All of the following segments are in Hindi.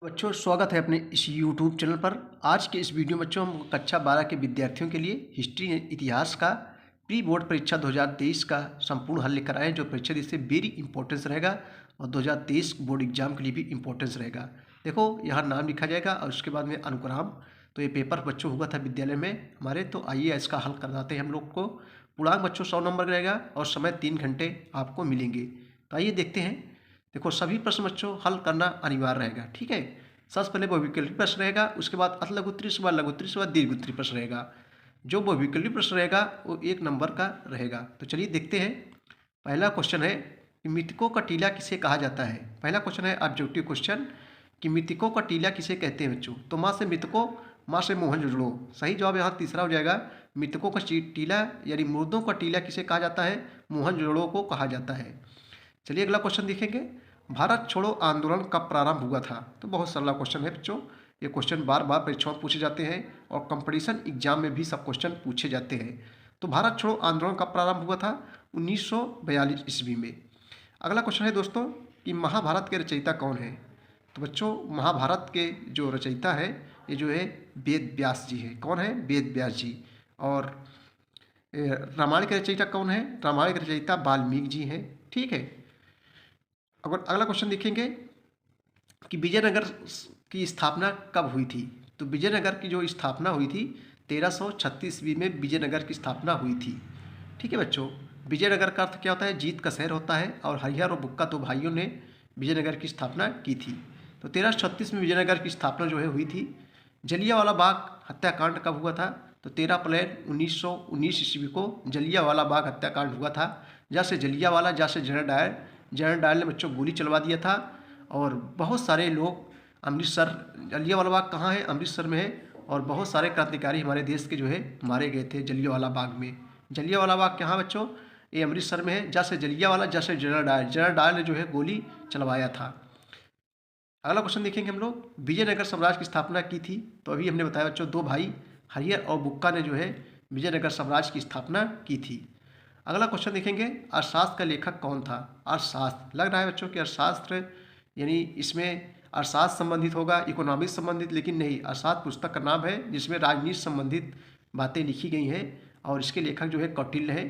बच्चों स्वागत है अपने इस YouTube चैनल पर। आज के इस वीडियो में बच्चों हम कक्षा 12 के विद्यार्थियों के लिए हिस्ट्री इतिहास का प्री बोर्ड परीक्षा 2023 का संपूर्ण हल लेकर आए, जो परीक्षा इससे वेरी इंपॉर्टेंस रहेगा और 2023 बोर्ड एग्जाम के लिए भी इंपॉर्टेंस रहेगा। देखो यहाँ नाम लिखा जाएगा और उसके बाद में अनुक्रम। तो ये पेपर बच्चों हुआ था विद्यालय में हमारे, तो आइए इसका हल करवाते हैं हम लोग को। पूर्णांक बच्चों 100 नंबर का रहेगा और समय 3 घंटे आपको मिलेंगे। तो आइए देखते हैं। देखो सभी प्रश्न बच्चों हल करना अनिवार्य रहेगा, ठीक है। सबसे पहले बहुविकल्पी प्रश्न रहेगा, उसके बाद अति लघु उत्तरीय, उसके बाद लघु उत्तरीय, उसके बाद दीर्घ उत्तरीय प्रश्न रहेगा। जो बहुविकल्पी प्रश्न रहेगा वो 1 नंबर का रहेगा। तो चलिए देखते हैं। पहला क्वेश्चन है कि मृतकों का टीला किसे कहा जाता है। पहला क्वेश्चन है ऑब्जेक्टिव क्वेश्चन कि मृतकों का टीला किसे कहते हैं बच्चों। तो माँ से मृतकों, माँ से मोहनजोदड़ो। सही जवाब यहाँ तीसरा हो जाएगा। मृतकों का टीला यानी मुर्दों का टीला किसे कहा जाता है, मोहनजोदड़ो को कहा जाता है। चलिए अगला क्वेश्चन देखेंगे। भारत छोड़ो आंदोलन कब प्रारंभ हुआ था। तो बहुत सरल क्वेश्चन है बच्चों। ये क्वेश्चन बार बार परीक्षाओं में पूछे जाते हैं और कंपटीशन एग्जाम में भी सब क्वेश्चन पूछे जाते हैं। तो भारत छोड़ो आंदोलन कब प्रारंभ हुआ था, 1942 ईस्वी में। अगला क्वेश्चन है दोस्तों कि महाभारत के रचयिता कौन है। तो बच्चों महाभारत के जो रचयिता है ये जो है वेद व्यास जी है। कौन है, वेद व्यास जी। और रामायण के रचयिता कौन है, रामायण के रचयिता वाल्मीकि जी हैं, ठीक है। अगर अगला क्वेश्चन देखेंगे कि विजयनगर की स्थापना कब हुई थी। तो विजयनगर की जो स्थापना हुई थी 1336 ईस्वी में विजयनगर की स्थापना हुई थी, ठीक है बच्चों। विजयनगर का अर्थ क्या होता है, जीत का शहर होता है। और हरिहर और बुक्का दो भाइयों ने विजयनगर की स्थापना की थी। तो 1336 में विजयनगर की स्थापना जो है हुई थी। जलियांवाला बाग हत्याकांड कब हुआ था। तो 13 अप्रैल 1919 ईस्वी को जलियांवाला बाग हत्याकांड हुआ था। जैसे जलियांवाला, जैसे जनरल डायर ने बच्चों गोली चलवा दिया था और बहुत सारे लोग अमृतसर, जलियांवाला बाग कहाँ है, अमृतसर में है। और बहुत सारे क्रांतिकारी हमारे देश के जो है मारे गए थे जलियांवाला बाग में। जलियांवाला बाग कहाँ बच्चों, ये अमृतसर में है। जैसे जलियांवाला, जैसे जनरल डायर ने जो है गोली चलवाया था। अगला क्वेश्चन देखेंगे हम लोग। विजयनगर साम्राज्य की स्थापना की थी। तो अभी हमने बताया बच्चों दो भाई हरिहर और बुक्का ने जो है विजयनगर साम्राज्य की स्थापना की थी। अगला क्वेश्चन देखेंगे अर्थशास्त्र का लेखक कौन था। अर्थशास्त्र लग रहा है बच्चों कि अर्थशास्त्र यानी इसमें अर्थशास्त्र संबंधित होगा, इकोनॉमिक्स संबंधित, लेकिन नहीं। अर्थशास्त्र पुस्तक का नाम है जिसमें राजनीति संबंधित बातें लिखी गई हैं और इसके लेखक जो है कौटिल्य है।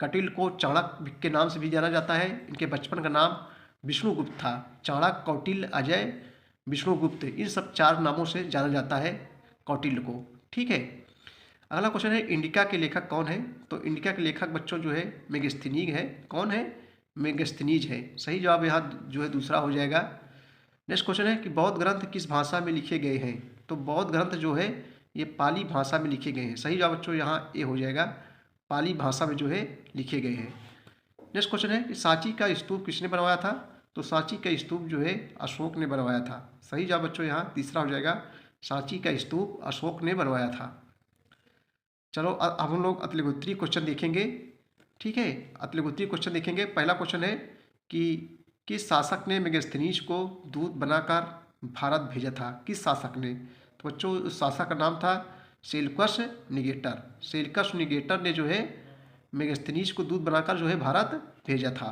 कौटिल्य को चाणक्य के नाम से भी जाना जाता है। इनके बचपन का नाम विष्णुगुप्त था। चाणक्य, कौटिल्य, अजय, विष्णुगुप्त, इन सब 4 नामों से जाना जाता है कौटिल्य को, ठीक है। अगला क्वेश्चन है इंडिका के लेखक कौन है। तो इंडिका के लेखक बच्चों जो है मेगस्थनीज है। कौन है, मेगस्थनीज है। सही जवाब यहाँ जो है दूसरा हो जाएगा। नेक्स्ट क्वेश्चन है कि बौद्ध ग्रंथ किस भाषा में लिखे गए हैं। तो बौद्ध ग्रंथ जो है ये पाली भाषा में लिखे गए हैं। सही जवाब बच्चों यहाँ ए हो जाएगा, पाली भाषा में जो है लिखे गए हैं। नेक्स्ट क्वेश्चन है कि सांची का स्तूप किसने बनवाया था। तो सांची का स्तूप जो है अशोक ने बनवाया था। सही जवाब बच्चों यहाँ तीसरा हो जाएगा, सांची का स्तूप अशोक ने बनवाया था। चलो अब हम लोग अतिलघुत्तरीय क्वेश्चन देखेंगे, ठीक है। अतिलघुत्तरीय क्वेश्चन देखेंगे। पहला क्वेश्चन है कि किस शासक ने मेगस्थनीज को दूत बनाकर भारत भेजा था। किस शासक ने। तो बच्चों उस शासक का नाम था सेल्यूकस निकेटर। सेल्यूकस निकेटर ने जो है मेगस्थनीज को दूत बनाकर जो है भारत भेजा था।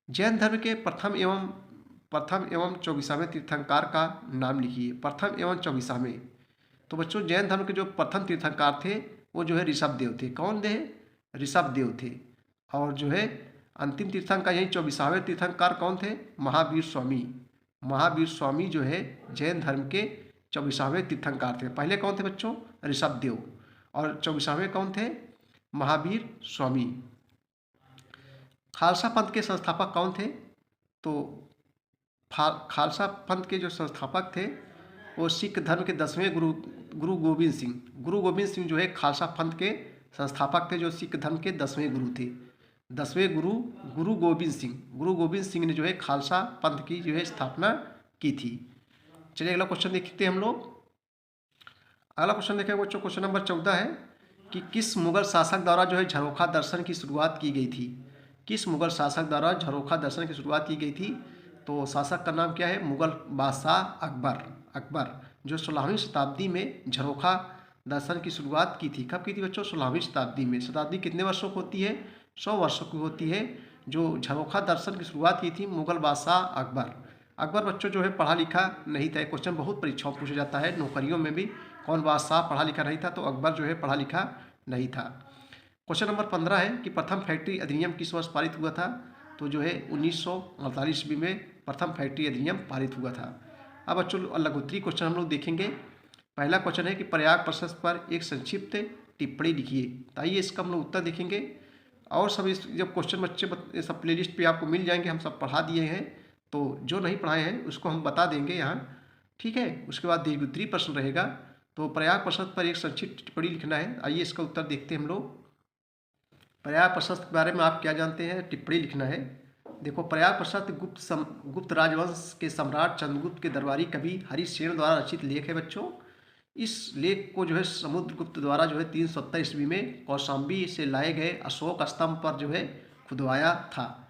जैन धर्म के प्रथम एवं 24वें तीर्थंकर का नाम लिखिए। प्रथम एवं 24वें। तो बच्चों जैन धर्म के जो प्रथम तीर्थंकर थे वो जो है ऋषभ देव थे। कौन थे, ऋषभ देव थे। और जो है अंतिम तीर्थंकर यही 24वें तीर्थंकर कौन थे, महावीर स्वामी। महावीर स्वामी जो है जैन धर्म के 24वें तीर्थंकर थे। पहले कौन थे बच्चों, ऋषभ देव, और 24वें कौन थे, महावीर स्वामी। खालसा पंथ के संस्थापक कौन थे। तो खालसा पंथ के जो संस्थापक थे वो सिख धर्म के 10वें गुरु गोविंद सिंह। गुरु गोविंद सिंह जो है खालसा पंथ के संस्थापक थे, जो सिख धर्म के 10वें गुरु थे। 10वें गुरु गोविंद सिंह। गुरु गोविंद सिंह ने जो है खालसा पंथ की जो है स्थापना की थी। चलिए अगला क्वेश्चन देखते हैं हम लोग। अगला क्वेश्चन देखेंगे बच्चों, क्वेश्चन नंबर 14 है कि किस मुगल शासक द्वारा जो है झरोखा दर्शन की शुरुआत की गई थी। किस मुगल शासक द्वारा झरोखा दर्शन की शुरुआत की गई थी। तो शासक का नाम क्या है, मुगल बादशाह अकबर जो 16वीं शताब्दी में झरोखा दर्शन की शुरुआत की थी। कब की थी बच्चों, 16वीं शताब्दी में। शताब्दी कितने वर्षों की होती है, 100 वर्षों की होती है। जो झरोखा दर्शन की शुरुआत की थी मुगल बादशाह अकबर। अकबर बच्चों जो है पढ़ा लिखा नहीं था। क्वेश्चन बहुत परीक्षाओं में पूछा जाता है, नौकरियों में भी कौन बादशाह पढ़ा लिखा नहीं था, तो अकबर जो है पढ़ा लिखा नहीं था। क्वेश्चन नंबर 15 है कि प्रथम फैक्ट्री अधिनियम किस वर्ष पारित हुआ था, तो जो है 1948 ईस्वी में प्रथम फैक्ट्री अधिनियम पारित हुआ था। अब बच्चों लघुत्तरी क्वेश्चन हम लोग देखेंगे। पहला क्वेश्चन है कि प्रयाग प्रशस्त पर एक संक्षिप्त टिप्पणी लिखिए। तो आइए इसका हम लोग उत्तर देखेंगे। और सब इस जब क्वेश्चन बच्चे सब प्लेलिस्ट पे आपको मिल जाएंगे, हम सब पढ़ा दिए हैं, तो जो नहीं पढ़ाए हैं उसको हम बता देंगे यहाँ, ठीक है। उसके बाद दीर्घोत्तरीय प्रश्न रहेगा, तो प्रयाग प्रशस्त पर एक संक्षिप्त टिप्पणी लिखना है। आइए इसका उत्तर देखते हैं हम लोग। प्रयाग प्रशस्त के बारे में आप क्या जानते हैं, टिप्पणी लिखना है। देखो, प्रयाग प्रशस्त गुप्त राजवंश के सम्राट चंद्रगुप्त के दरबारी कवि हरिसेन द्वारा रचित लेख है बच्चों। इस लेख को जो है समुद्रगुप्त द्वारा जो है 370 ईस्वी में कौशाम्बी से लाए गए अशोक स्तंभ पर जो है खुदवाया था।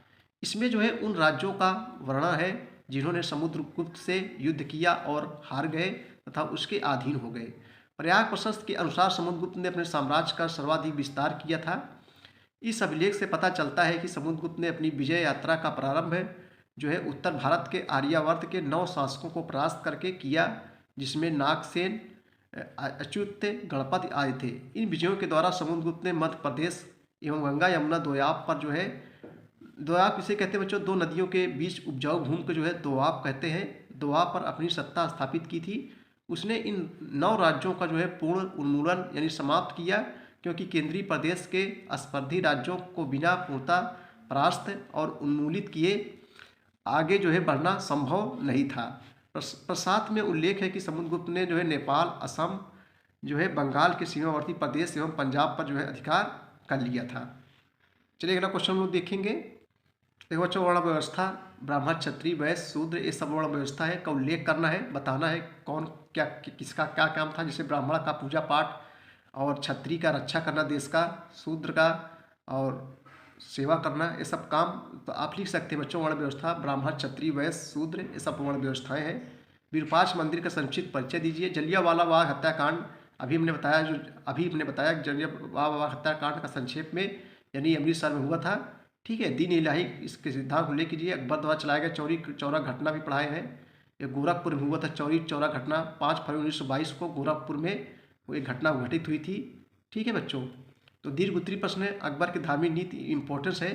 इसमें जो है उन राज्यों का वर्णन है जिन्होंने समुद्रगुप्त से युद्ध किया और हार गए तथा उसके अधीन हो गए। प्रयाग प्रशस्त के अनुसार समुद्रगुप्त ने अपने साम्राज्य का सर्वाधिक विस्तार किया था। इस अभिलेख से पता चलता है कि समुद्रगुप्त ने अपनी विजय यात्रा का प्रारंभ जो है उत्तर भारत के आर्यावर्त के 9 शासकों को परास्त करके किया, जिसमें नागसेन, अच्युत, गणपति आदि थे। इन विजयों के द्वारा समुद्रगुप्त ने मध्य प्रदेश एवं गंगा यमुना दोआब पर जो है, दोआब किसे कहते हैं बच्चों, दो नदियों के बीच उपजाऊ भूमि को जो है दोआब कहते हैं, दोआब पर अपनी सत्ता स्थापित की थी। उसने इन 9 राज्यों का जो है पूर्ण उन्मूलन यानी समाप्त किया, क्योंकि केंद्रीय प्रदेश के स्पर्धी राज्यों को बिना पूर्णतः परास्त और उन्मूलित किए आगे जो है बढ़ना संभव नहीं था। साथ में उल्लेख है कि समुद्रगुप्त ने जो है नेपाल, असम, जो है बंगाल के सीमावर्ती प्रदेश एवं पंजाब पर जो है अधिकार कर लिया था। चलिए अगला क्वेश्चन हम लोग देखेंगे। देखो बच्चों, वर्ण व्यवस्था, ब्राह्मण, क्षत्रिय, वैश्य, शूद्र, ये सब वर्ण व्यवस्था है का उल्लेख करना है, बताना है कौन क्या किसका क्या काम था। जैसे ब्राह्मण का पूजा पाठ और क्षत्रिय का रक्षा करना देश का, शूद्र का और सेवा करना, ये सब काम तो आप लिख सकते हैं बच्चों। वर्ण व्यवस्था, ब्राह्मण, क्षत्रिय, वैश्य, शूद्र, ये सब वर्ण व्यवस्थाएं हैं। विरूपाक्ष मंदिर का संक्षिप्त परिचय दीजिए। जलियांवाला बाग हत्याकांड अभी हमने बताया जलियांवाला बाग हत्याकांड का संक्षेप में यानी अमृतसर में हुआ था, ठीक है। दीन इलाही इसके सिद्धांत उल्लेख कीजिए। अकबर द्वारा चलाया गया चौरी चौरा घटना भी पढ़ाए हैं। ये गोरखपुर में हुआ था चौरी चौरा घटना, 5 फरवरी 1922 को गोरखपुर में वो एक घटना घटित हुई थी, ठीक है बच्चों। तो दीर्घोत्तरीय प्रश्न है, अकबर की धार्मिक नीति इंपॉर्टेंस है,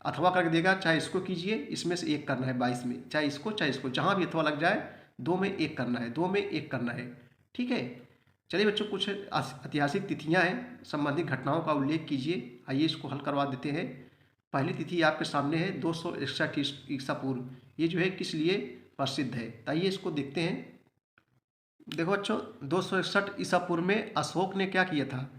अथवा करके देगा, चाहे इसको कीजिए, इसमें से एक करना है 22 में, चाहे इसको जहाँ भी अथवा लग जाए 2 में एक करना है, 2 में एक करना है, ठीक है। चलिए बच्चों, कुछ ऐतिहासिक तिथियाँ हैं, संबंधित घटनाओं का उल्लेख कीजिए। आइए इसको हल करवा देते हैं। पहली तिथि आपके सामने है 261 ईसा पूर्व, ये जो है किस लिए प्रसिद्ध है, आइए इसको देखते हैं। देखो बच्चों, 261 ईसा पूर्व में अशोक ने क्या किया था,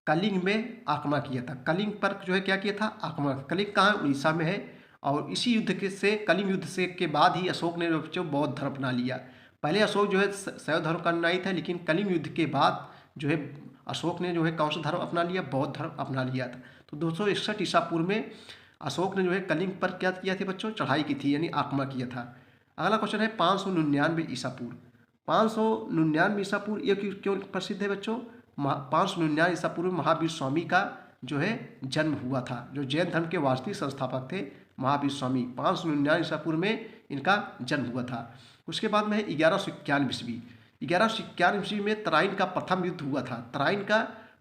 कलिंग में आक्रमण किया था। कलिंग पर जो है क्या किया था, आक्रमण। कलिंग कहाँ है, उड़ीसा में है। और इसी युद्ध से कलिंग युद्ध से के बाद ही अशोक ने बच्चों बौद्ध धर्म अपना लिया। पहले अशोक जो है शैव धर्म का अनुयायी था, लेकिन कलिंग युद्ध के बाद जो है अशोक ने जो है कौन सा धर्म अपना लिया, बौद्ध धर्म अपना लिया था। तो 261 ईसा पूर्व में अशोक ने जो है कलिंग पर क्या किया था बच्चों, चढ़ाई की थी, यानी आक्रमण किया था। अगला क्वेश्चन है 599 ईसा पूर्व। 599 ईसा पूर्व ये क्यों प्रसिद्ध है बच्चों, 599 ईसा पूर्व महावीर स्वामी का जो है जन्म हुआ था, जो जैन धर्म के वास्तविक संस्थापक थे महावीर स्वामी। 599 ईसा पूर्व में इनका जन्म हुआ था। उसके बाद में है 1191 ईस्वी। 1191 ईस्वी में तराइन का प्रथम युद्ध हुआ था। तराइन का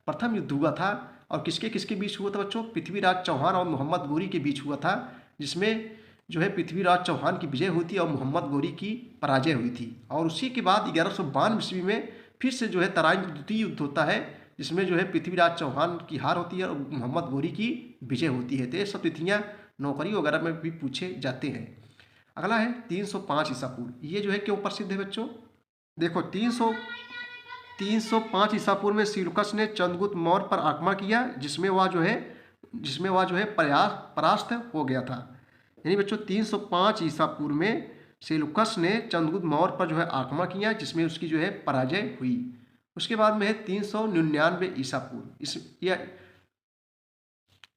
प्रथम युद्ध हुआ था और किसके किसके बीच हुआ था बच्चों, पृथ्वीराज चौहान और मोहम्मद गोरी के बीच हुआ था, जिसमें जो है पृथ्वीराज चौहान की विजय हुई थी और मोहम्मद गोरी की पराजय हुई थी। और उसी के बाद 1192 ईस्वी में फिर से जो है तराइन द्वितीय युद्ध होता है, जिसमें जो है पृथ्वीराज चौहान की हार होती है और मोहम्मद गोरी की विजय होती है। तो ये सब तिथियाँ नौकरी वगैरह में भी पूछे जाते हैं। अगला है 305 ईसा पूर्व। ये जो है क्यों प्रसिद्ध है बच्चों, देखो 305 ईसा पूर्व में सेल्यूकस ने चंद्रगुप्त मौर्य पर आक्रमण किया, जिसमें वह जो है परास्त हो गया था। यानी बच्चों 305 ईसा पूर्व में सेल्यूकस ने चंद्रगुप्त मौर्य पर जो है आक्रमण किया, जिसमें उसकी जो है पराजय हुई। उसके बाद में है 399 ईसा पूर्व।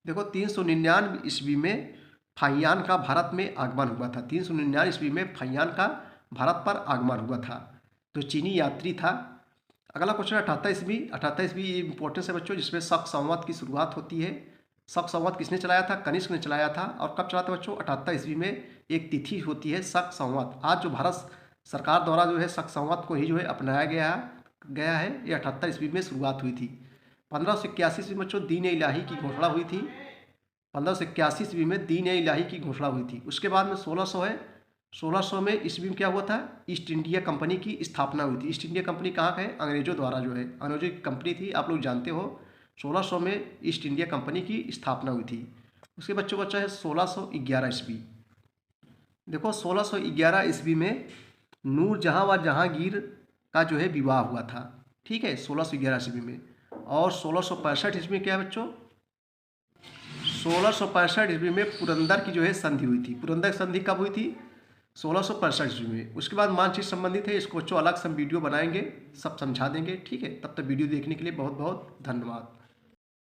देखो 399 ईस्वी में फाहियान का भारत में आगमन हुआ था। 399 ईस्वी में फाहियान का भारत पर आगमन हुआ था, जो चीनी यात्री था। अगला क्वेश्चन 78 ईस्वी। 78 ईस्वी ये इंपॉर्टेंस है बच्चों, जिसमें शक संवत की शुरुआत होती है। शक संवत किसने चलाया था, कनिष्क ने चलाया था। और कब चला था बच्चों, 78 ईस्वी में, एक तिथि होती है शक संवत। आज जो भारत सरकार द्वारा जो है शक संवत को ही जो है अपनाया गया है। ये 78 ईस्वी में शुरुआत हुई थी। 1581 ईस्वी में बच्चों दीन इलाही की घोषणा हुई थी। 1581 ईस्वी में दीन इलाही की घोषणा हुई थी। उसके बाद में 1600 है। 1600 में ईस्वी में क्या हुआ था, ईस्ट इंडिया कंपनी की स्थापना हुई थी। ईस्ट इंडिया कंपनी कहाँ का है, अंग्रेजों द्वारा जो है, अंग्रेजों की कंपनी थी, आप लोग जानते हो। 1600 में ईस्ट इंडिया कंपनी की स्थापना हुई थी। उसके बच्चा है 1611 ईस्वी। देखो 1611 ईस्वी में नूरजहाँ व जहाँगीर का जो है विवाह हुआ था। ठीक है, 1611 ईस्वी में। और 1665 ईस्वी में क्या है बच्चों, 1665 ईस्वी में पुरंदर की जो है संधि हुई थी। पुरंदर की संधि कब हुई थी, 1665 ईस्वी में। उसके बाद मानचित्र संबंधित है, इसको बच्चों अलग से हम वीडियो बनाएंगे, सब समझा देंगे। ठीक है, तब तक वीडियो देखने के लिए बहुत बहुत धन्यवाद।